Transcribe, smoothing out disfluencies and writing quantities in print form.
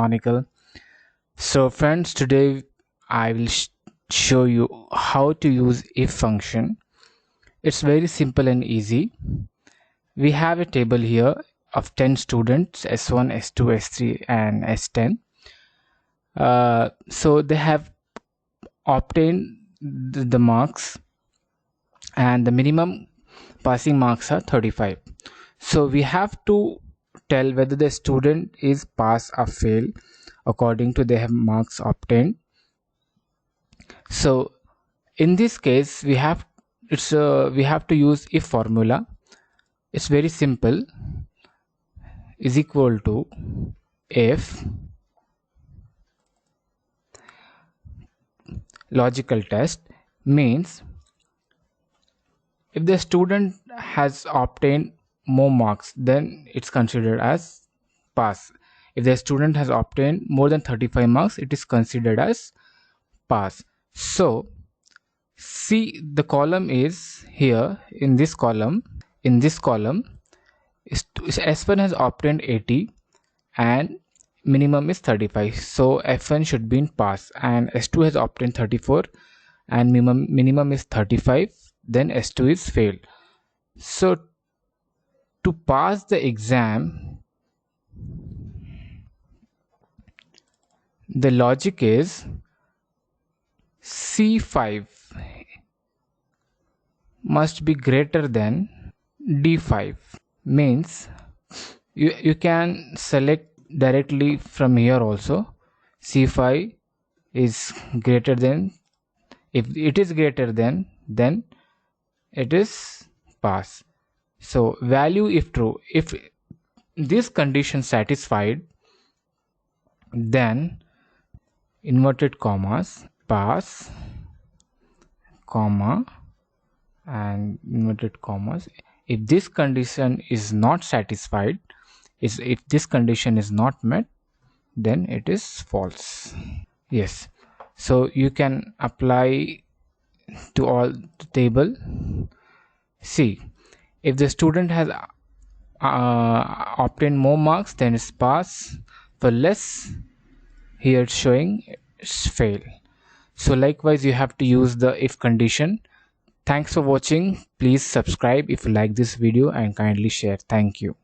Chronicle. So friends, today I will show you how to use if function. It's very simple and easy. We have a table here of 10 students, S1, S2, S3 and S10. So they have obtained the marks, and the minimum passing marks are 35. So we have to tell whether the student is pass or fail according to their marks obtained. So in this case we have to use if formula. It's very simple. Is equal to if logical test, means if the student has obtained more marks, then it's considered as pass. If the student has obtained more than 35 marks, it is considered as pass. So see, the column is here. In this column S1 has obtained 80 and minimum is 35, so F1 should be in pass, and S2 has obtained 34 and minimum is 35, then S2 is failed. So to pass the exam, the logic is C5 must be greater than D5. Means you can select directly from here also. C5 is greater than, if it is greater than, then it is pass. So value if true, if this condition satisfied, then inverted commas pass, comma and inverted commas. If this condition is not satisfied, if this condition is not met, then it is false. Yes, so you can apply to all the table. See, if the student has obtained more marks, then it's pass. For less, here it's showing it's fail. So likewise you have to use the if condition. Thanks for watching. Please subscribe if you like this video and kindly share. Thank you.